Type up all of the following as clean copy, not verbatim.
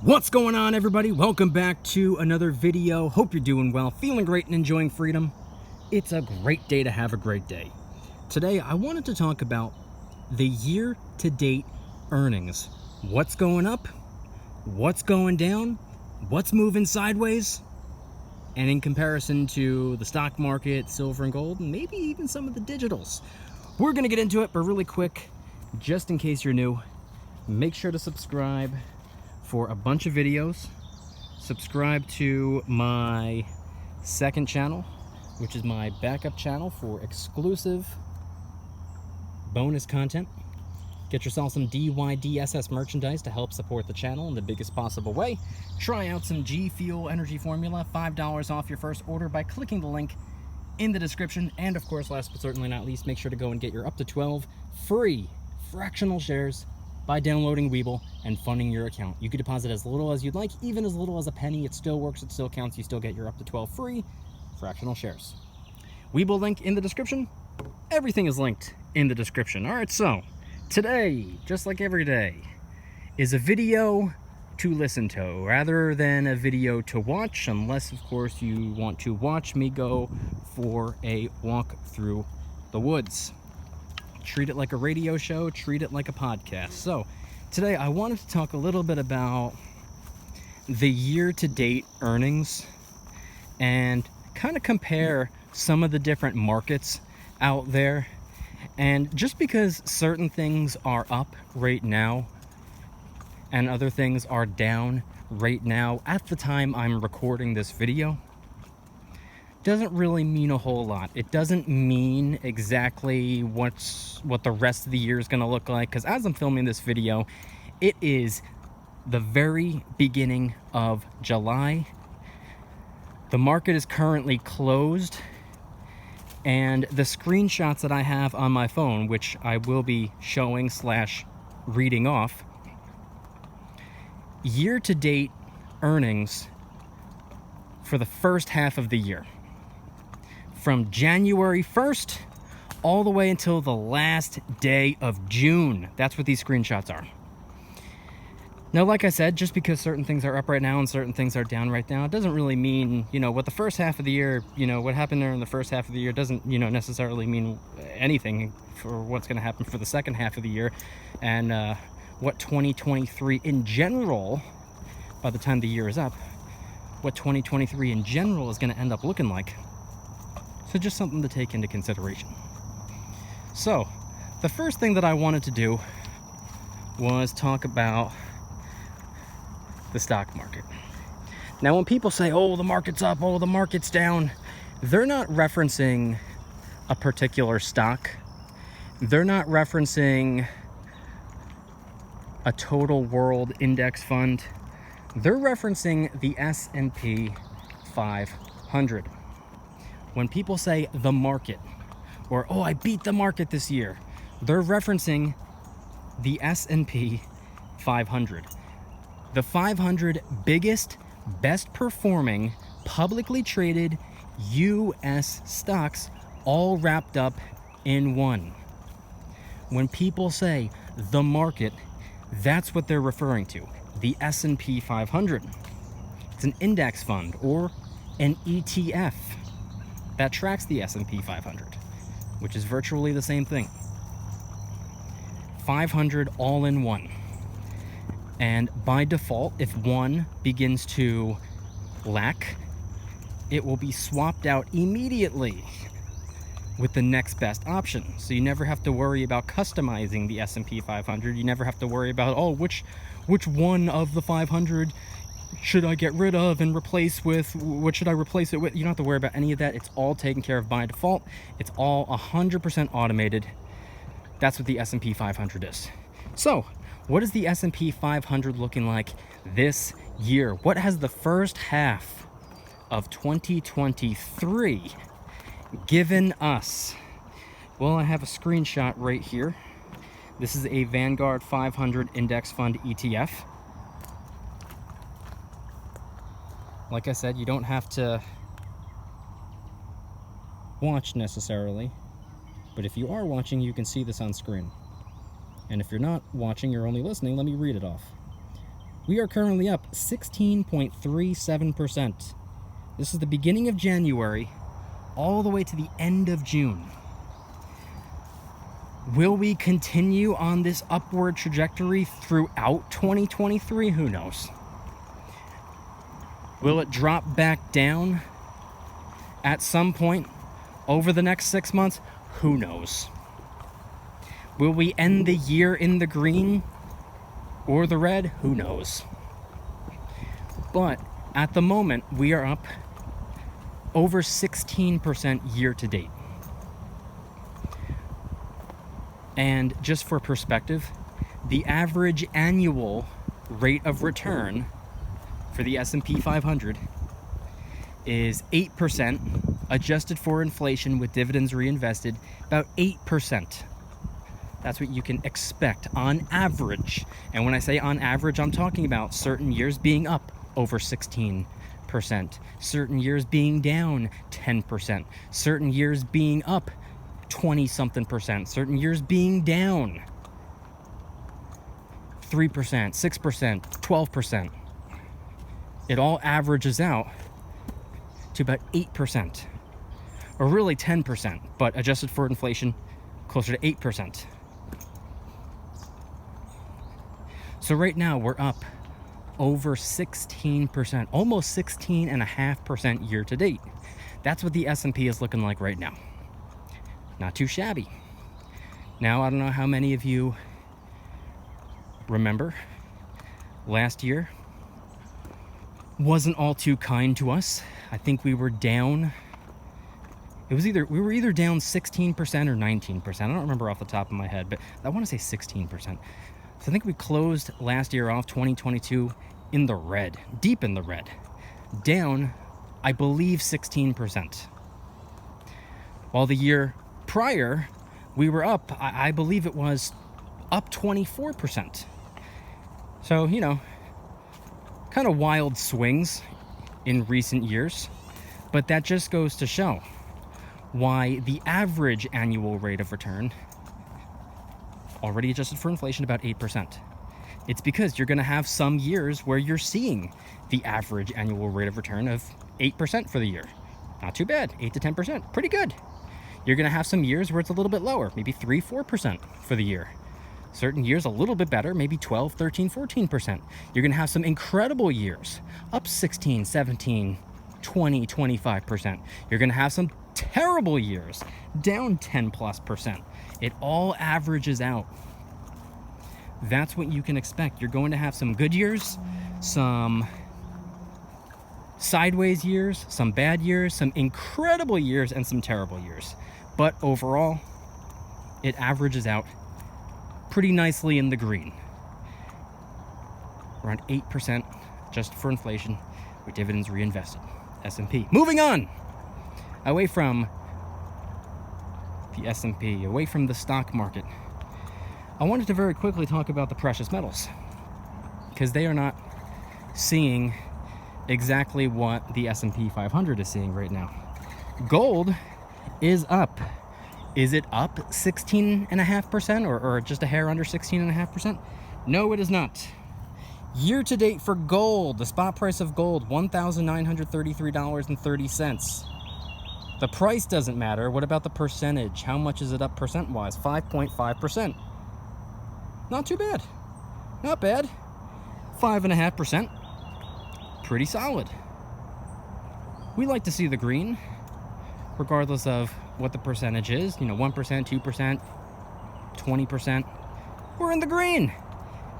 What's going on, everybody? Welcome back to another video. Hope you're doing well, feeling great, and enjoying freedom. It's a great day to have a great day. Today, I wanted to talk about the year-to-date earnings. What's going up? What's going down? What's moving sideways? And in comparison to the stock market, silver and gold, and maybe even some of the digitals. We're going to get into it, but really quick, just in case you're new, make sure to subscribe for a bunch of videos. Subscribe to my second channel, which is my backup channel for exclusive bonus content. Get yourself some DYDSS merchandise to help support the channel in the biggest possible way. Try out some G Fuel energy formula, $5 off your first order by clicking the link in the description. And of course, last but certainly not least, make sure to go and get your up to 12 free fractional shares by downloading Webull and funding your account. You can deposit as little as you'd like, even as little as a penny. It still works, it still counts. You still get your up to 12 free fractional shares. Webull link in the description. Everything is linked in the description. All right, so today, just like every day, is a video to listen to rather than a video to watch, unless of course you want to watch me go for a walk through the woods. Treat it like a radio show, treat it like a podcast. So today I wanted to talk a little bit about the year-to-date earnings and kind of compare some of the different markets out there. And just because certain things are up right now and other things are down right now at the time I'm recording this video, doesn't really mean a whole lot. It doesn't mean exactly what the rest of the year is going to look like, because as I'm filming this video, it is the very beginning of July. The market is currently closed, and the screenshots that I have on my phone, which I will be showing / reading off, year-to-date earnings for the first half of the year, from January 1st all the way until the last day of June. That's what these screenshots are. Now, like I said, just because certain things are up right now and certain things are down right now, it doesn't really mean, what the first half of the year, what happened there in the first half of the year doesn't, necessarily mean anything for what's going to happen for the second half of the year. And what 2023 in general, by the time the year is up, what 2023 in general is going to end up looking like. So just something to take into consideration. So the first thing that I wanted to do was talk about the stock market. Now, when people say, oh, the market's up, oh, the market's down, they're not referencing a particular stock. They're not referencing a total world index fund. They're referencing the S&P 500. When people say the market, or, oh, I beat the market this year, they're referencing the S&P 500. The 500 biggest, best performing, publicly traded U.S. stocks, all wrapped up in one. When people say the market, that's what they're referring to, the S&P 500. It's an index fund or an ETF that tracks the S&P 500, which is virtually the same thing. 500 all in one. And by default, if one begins to lack, it will be swapped out immediately with the next best option. So you never have to worry about customizing the S&P 500. You never have to worry about, oh, which one of the 500 should I get rid of and replace with, what should I replace it with? You don't have to worry about any of that. It's all taken care of by default. It's all 100% automated. That's what the S&P 500 is. So what is the S&P 500 looking like this year? What has the first half of 2023 given us? Well, I have a screenshot right here. This is a Vanguard 500 index fund ETF. Like I said, you don't have to watch necessarily, but if you are watching, you can see this on screen. And if you're not watching, you're only listening, let me read it off. We are currently up 16.37%. This is the beginning of January, all the way to the end of June. Will we continue on this upward trajectory throughout 2023? Who knows? Will it drop back down at some point over the next 6 months? Who knows? Will we end the year in the green or the red? Who knows? But at the moment, we are up over 16% year to date. And just for perspective, the average annual rate of return for the S&P 500 is 8%, adjusted for inflation with dividends reinvested, about 8%. That's what you can expect on average. And when I say on average, I'm talking about certain years being up over 16%, certain years being down 10%, certain years being up 20-something%, certain years being down 3%, 6%, 12%. It all averages out to about 8%, or really 10%, but adjusted for inflation, closer to 8%. So right now we're up over 16%, almost 16.5% year to date. That's what the S&P is looking like right now. Not too shabby. Now, I don't know how many of you remember last year wasn't all too kind to us. I think we were down. We were either down 16% or 19%. I don't remember off the top of my head, but I want to say 16%. So I think we closed last year off 2022 in the red, deep in the red, down, I believe, 16%. While the year prior, we were up, I believe it was up 24%. So, you know, kind of wild swings in recent years, but that just goes to show why the average annual rate of return, already adjusted for inflation, about 8%. It's because you're going to have some years where you're seeing the average annual rate of return of 8% for the year. Not too bad. 8 to 10%. Pretty good. You're going to have some years where it's a little bit lower, maybe 3, 4% for the year. Certain years a little bit better, maybe 12, 13, 14%. You're going to have some incredible years, up 16, 17, 20, 25%. You're going to have some terrible years, down 10+%. It all averages out. That's what you can expect. You're going to have some good years, some sideways years, some bad years, some incredible years, and some terrible years. But overall, it averages out pretty nicely in the green. Around 8% just for inflation with dividends reinvested. S&P. Moving on! Away from the S&P, away from the stock market. I wanted to very quickly talk about the precious metals, because they are not seeing exactly what the S&P 500 is seeing right now. Gold is up. Is it up 16.5% or just a hair under 16.5%? No, it is not. Year to date for gold, the spot price of gold, $1,933.30. The price doesn't matter. What about the percentage? How much is it up percent-wise? 5.5%. Not too bad. Not bad. 5.5%. Pretty solid. We like to see the green, regardless of what the percentage is. You know, 1%, 2%, 20%. We're in the green.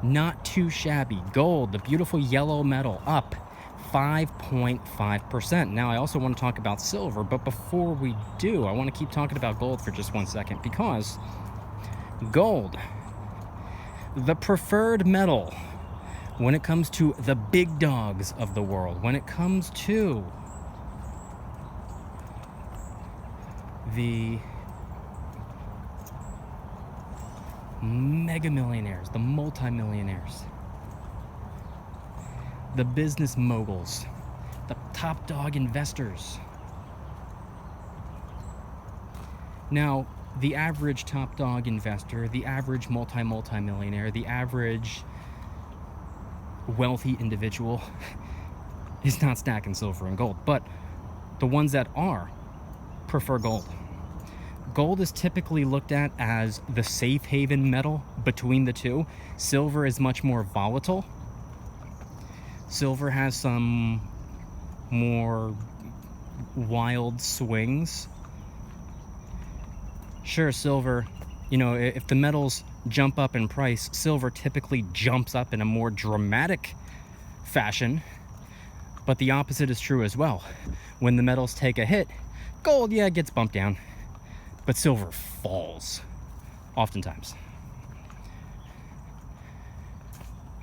Not too shabby. Gold, the beautiful yellow metal, up 5.5%. Now, I also want to talk about silver, but before we do, I want to keep talking about gold for just 1 second, because gold, the preferred metal when it comes to the big dogs of the world, when it comes to the mega millionaires, the multimillionaires, the business moguls, the top dog investors. Now, the average top dog investor, the average multimillionaire, the average wealthy individual is not stacking silver and gold, but the ones that are prefer gold. Gold is typically looked at as the safe haven metal between the two. Silver is much more volatile. Silver has some more wild swings. Sure, silver, you know, if the metals jump up in price, silver typically jumps up in a more dramatic fashion, but the opposite is true as well. When the metals take a hit, gold, yeah, gets bumped down, but silver falls oftentimes.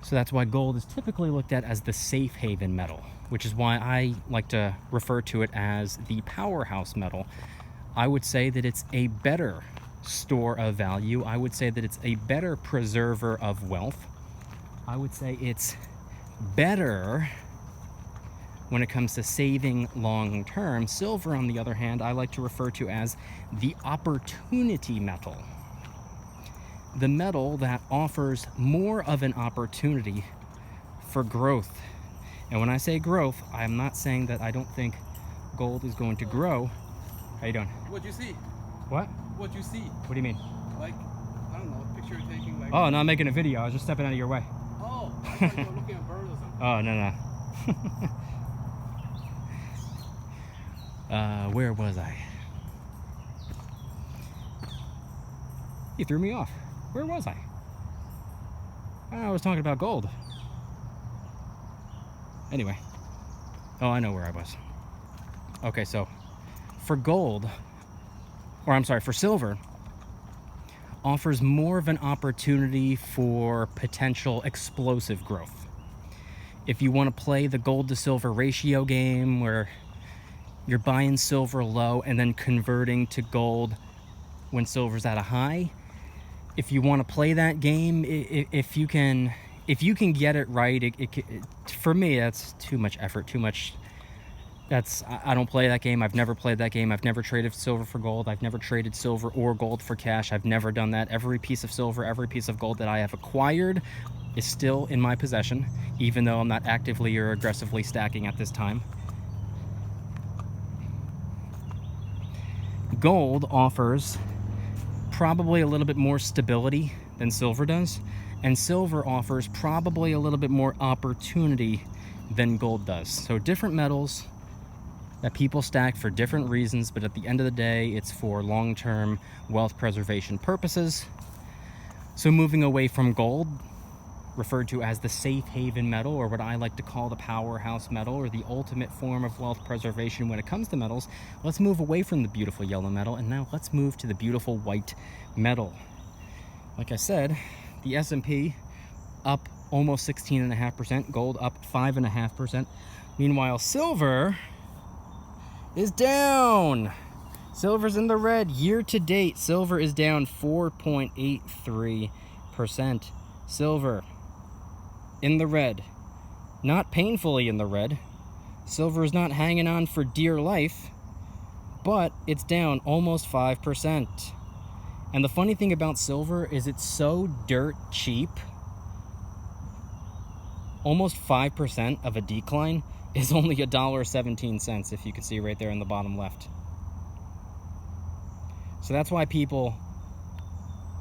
So that's why gold is typically looked at as the safe haven metal, which is why I like to refer to it as the powerhouse metal. I would say that it's a better store of value. I would say that it's a better preserver of wealth. I would say it's better when it comes to saving long term. Silver, on the other hand, I like to refer to as the opportunity metal. The metal that offers more of an opportunity for growth. And when I say growth, I'm not saying that I don't think gold is going to grow. How you doing? What'd you see? What? What'd you see? What do you mean? Like, I don't know, picture you're taking, like... Oh, no, I'm making a video. I was just stepping out of your way. Oh, I thought you were looking at birds or something. Oh, no. Where was I? You threw me off. Where was I? I was talking about gold. Anyway. Oh, I know where I was. Okay, so for gold, or I'm sorry, for silver, offers more of an opportunity for potential explosive growth. If you want to play the gold to silver ratio game where you're buying silver low and then converting to gold when silver's at a high, if you want to play that game, if you can get it right, for me, that's too much effort, too much. I don't play that game. I've never played that game. I've never traded silver for gold. I've never traded silver or gold for cash. I've never done that. Every piece of silver, every piece of gold that I have acquired is still in my possession, even though I'm not actively or aggressively stacking at this time. Gold offers probably a little bit more stability than silver does, and silver offers probably a little bit more opportunity than gold does. So different metals that people stack for different reasons, but at the end of the day, it's for long-term wealth preservation purposes. So moving away from gold, referred to as the safe haven metal, or what I like to call the powerhouse metal, or the ultimate form of wealth preservation when it comes to metals, let's move away from the beautiful yellow metal, and now let's move to the beautiful white metal. Like I said, the S&P up almost 16.5%, gold up 5.5%. Meanwhile, silver is down. Silver's in the red. Year to date, silver is down 4.83%. Silver in the red. Not painfully in the red. Silver is not hanging on for dear life, but it's down almost 5%. And the funny thing about silver is it's so dirt cheap. Almost 5% of a decline is only $1.17, if you can see right there in the bottom left. So that's why people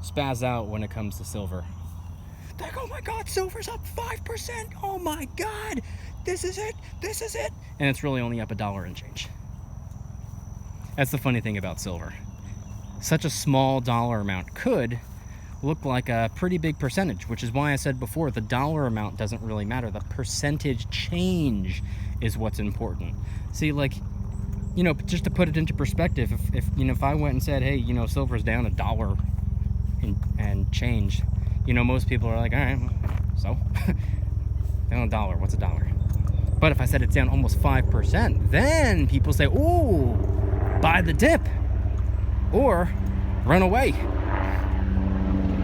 spaz out when it comes to silver. They're like, oh my God, silver's up 5%. Oh my God, this is it, this is it. And it's really only up $1 and change. That's the funny thing about silver. Such a small dollar amount could look like a pretty big percentage, which is why I said before, the dollar amount doesn't really matter. The percentage change is what's important. See, like, you know, just to put it into perspective, if I went and said, hey, you know, silver's down $1 and change, you know, most people are like, all right, so down $1, what's $1? But if I said it's down almost 5%, then people say, ooh, buy the dip or run away.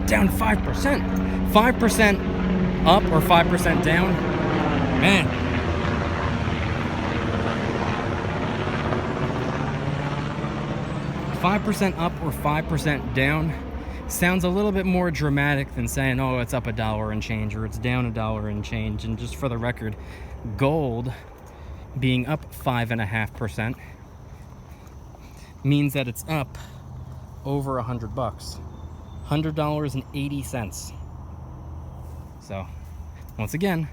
Down 5%. 5% up or 5% down. Man. $5% up or 5% down sounds a little bit more dramatic than saying, oh, it's up $1 and change or it's down $1 and change. And just for the record, gold being up 5.5% means that it's up over $100, $100.80. So once again,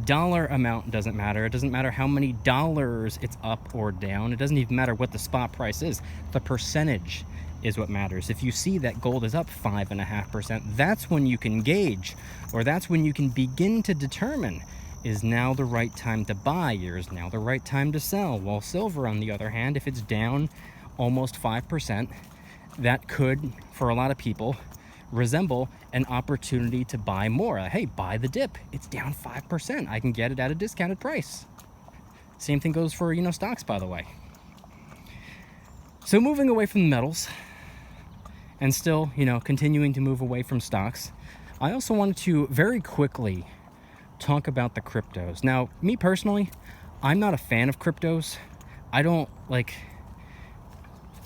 dollar amount doesn't matter. It doesn't matter how many dollars it's up or down. It doesn't even matter what the spot price is. The percentage is what matters. If you see that gold is up 5.5%, that's when you can gauge, or that's when you can begin to determine, is now the right time to buy, or is now the right time to sell? While silver, on the other hand, if it's down almost 5%, that could, for a lot of people, resemble an opportunity to buy more. Hey, buy the dip. It's down 5%. I can get it at a discounted price. Same thing goes for, stocks, by the way. So moving away from the metals and still, continuing to move away from stocks, I also wanted to very quickly talk about the cryptos. Now, me personally, I'm not a fan of cryptos. I don't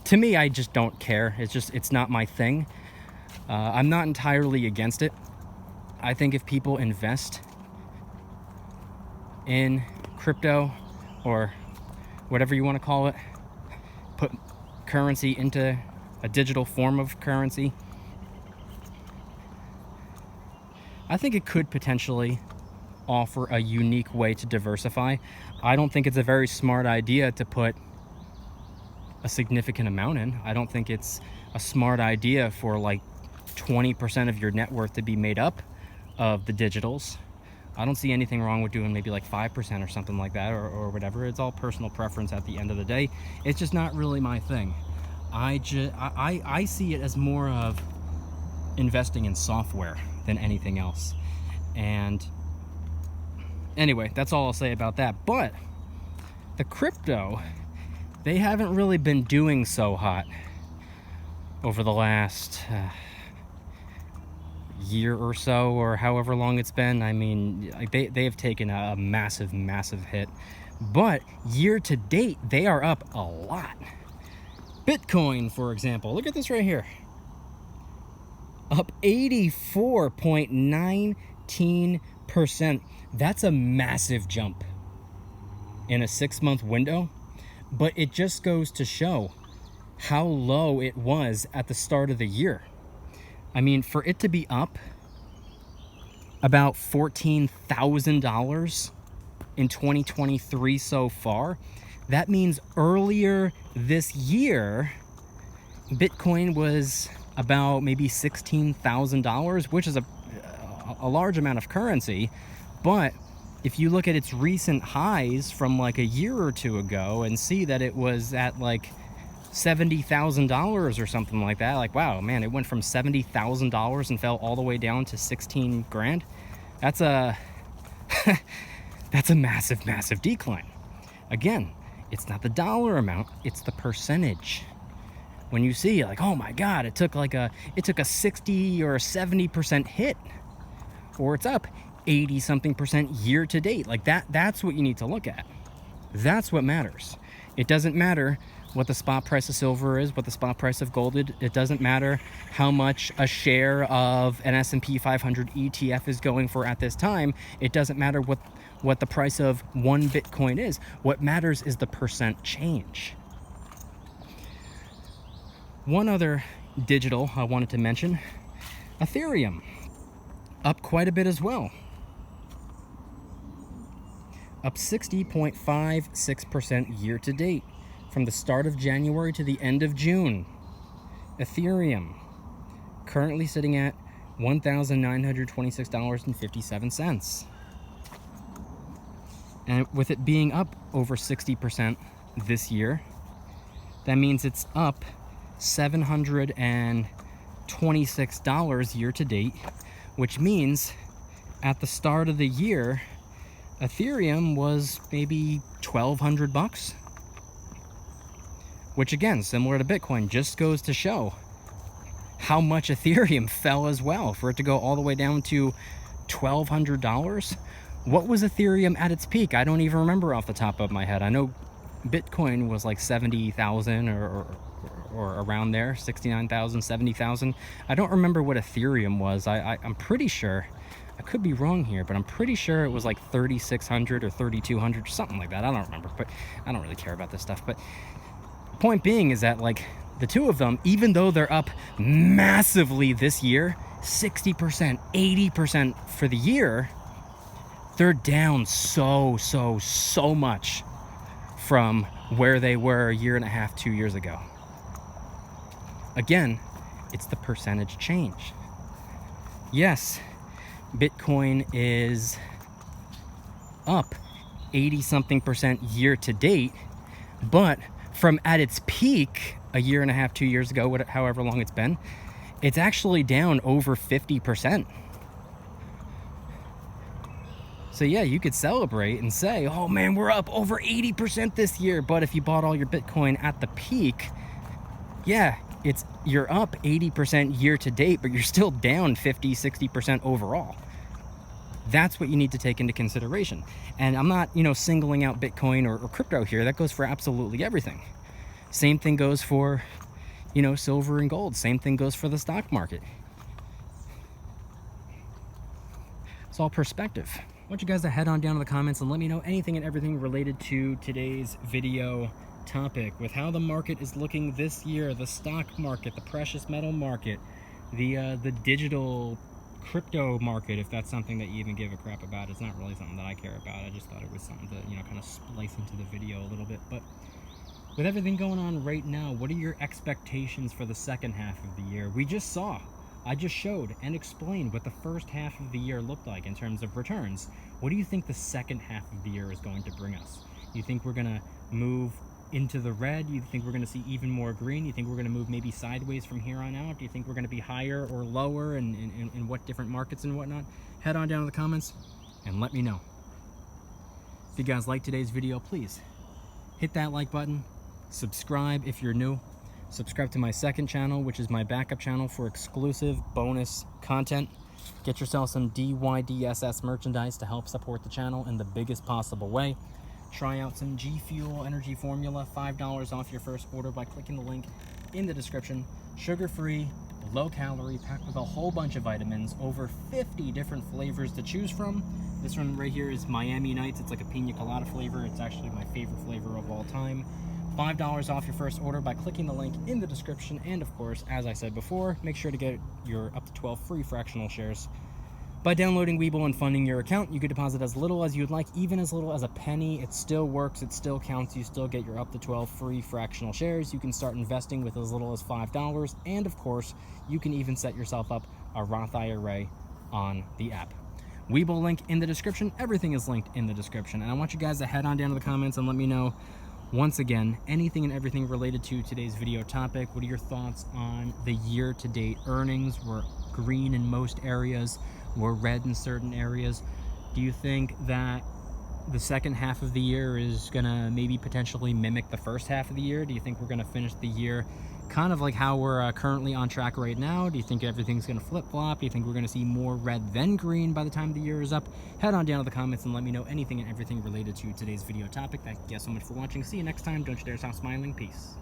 to me, I just don't care. It's not my thing. I'm not entirely against it. I think if people invest in crypto, or whatever you want to call it, put currency into a digital form of currency, I think it could potentially offer a unique way to diversify. I don't think it's a very smart idea to put a significant amount in. I don't think it's a smart idea for 20% of your net worth to be made up of the digitals. I don't see anything wrong with doing maybe 5% or something like that, or whatever. It's all personal preference at the end of the day. It's just not really my thing. I see it as more of investing in software than anything else. And anyway, that's all I'll say about that. But the crypto, they haven't really been doing so hot over the last year or so, or however long it's been. I mean, they have taken a massive hit, but year to date they are up a lot. Bitcoin, for example, look at this right here, up 84.19%. That's a massive jump in a 6-month window, but it just goes to show how low it was at the start of the year. I mean, for it to be up about $14,000 in 2023 so far, that means earlier this year, Bitcoin was about maybe $16,000, which is a large amount of currency. But if you look at its recent highs from a year or two ago and see that it was at $70,000 or something like that, wow, man, it went from $70,000 and fell all the way down to 16 grand. That's a that's a massive decline. Again, it's not the dollar amount, it's the percentage. When you see oh my god, it took a 60 or 70% hit, or it's up 80 something percent year to date, that's what you need to look at. That's what matters. It doesn't matter what the spot price of silver is, what the spot price of gold is. It doesn't matter how much a share of an S&P 500 ETF is going for at this time. It doesn't matter what the price of one Bitcoin is. What matters is the percent change. One other digital I wanted to mention, Ethereum, up quite a bit as well. Up 60.56% year to date. From the start of January to the end of June. Ethereum currently sitting at $1,926.57. And with it being up over 60% this year, that means it's up $726 year to date, which means at the start of the year, Ethereum was maybe $1,200. Which again, similar to Bitcoin, just goes to show how much Ethereum fell as well. For it to go all the way down to $1,200. What was Ethereum at its peak? I don't even remember off the top of my head. I know Bitcoin was 70,000 or or around there, 69,000, 70,000. I don't remember what Ethereum was. I'm pretty sure, I could be wrong here, but I'm pretty sure it was like 3,600 or 3,200, something like that. I don't remember, but I don't really care about this stuff. But point being is that, like, the two of them, even though they're up massively this year, 60%, 80% for the year, they're down so much from where they were a year and a half, 2 years ago. Again, it's the percentage change. Yes, Bitcoin is up 80-something% year to date, but from at its peak a year and a half, 2 years ago, however long it's been, it's actually down over 50%. So yeah, you could celebrate and say, oh man, we're up over 80% this year. But if you bought all your Bitcoin at the peak, yeah, you're up 80% year to date, but you're still down 50-60% overall. That's what you need to take into consideration. And I'm not, singling out Bitcoin or crypto here. That goes for absolutely everything. Same thing goes for, silver and gold. Same thing goes for the stock market. It's all perspective. I want you guys to head on down to the comments and let me know anything and everything related to today's video topic, with how the market is looking this year, the stock market, the precious metal market, the digital crypto market, if that's something that you even give a crap about. It's not really something that I care about. I just thought it was something to, kind of splice into the video a little bit. But with everything going on right now, what are your expectations for the second half of the year? I just showed and explained what the first half of the year looked like in terms of returns. What do you think the second half of the year is going to bring us? You think we're going to move into the red? You think we're going to see even more green? You think we're going to move maybe sideways from here on out? Do you think we're going to be higher or lower, and in what different markets and whatnot? Head on down to the comments and let me know. If you guys like today's video, please hit that like button. Subscribe if you're new. Subscribe to my second channel, which is my backup channel for exclusive bonus content. Get yourself some DYDSS merchandise to help support the channel in the biggest possible way. Try out some G Fuel Energy Formula, $5 off your first order by clicking the link in the description. Sugar-free, low-calorie, packed with a whole bunch of vitamins, over 50 different flavors to choose from. This one right here is Miami Nights. It's like a pina colada flavor. It's actually my favorite flavor of all time. $5 off your first order by clicking the link in the description. And of course, as I said before, make sure to get your up to 12 free fractional shares. By downloading Webull and funding your account, you could deposit as little as you'd like, even as little as a penny. It still works, it still counts, you still get your up to 12 free fractional shares. You can start investing with as little as $5. And of course, you can even set yourself up a Roth IRA on the app. Webull link in the description. Everything is linked in the description. And I want you guys to head on down to the comments and let me know, once again, anything and everything related to today's video topic. What are your thoughts on the year-to-date earnings? We're green in most areas, we're red in certain areas. Do you think that the second half of the year is gonna maybe potentially mimic the first half of the year? Do you think we're gonna finish the year kind of like how we're currently on track right now? Do you think everything's gonna flip-flop? Do you think we're gonna see more red than green by the time the year is up? Head on down to the comments and let me know anything and everything related to today's video topic. Thank you guys so much for watching. See you next time. Don't you dare stop smiling. Peace.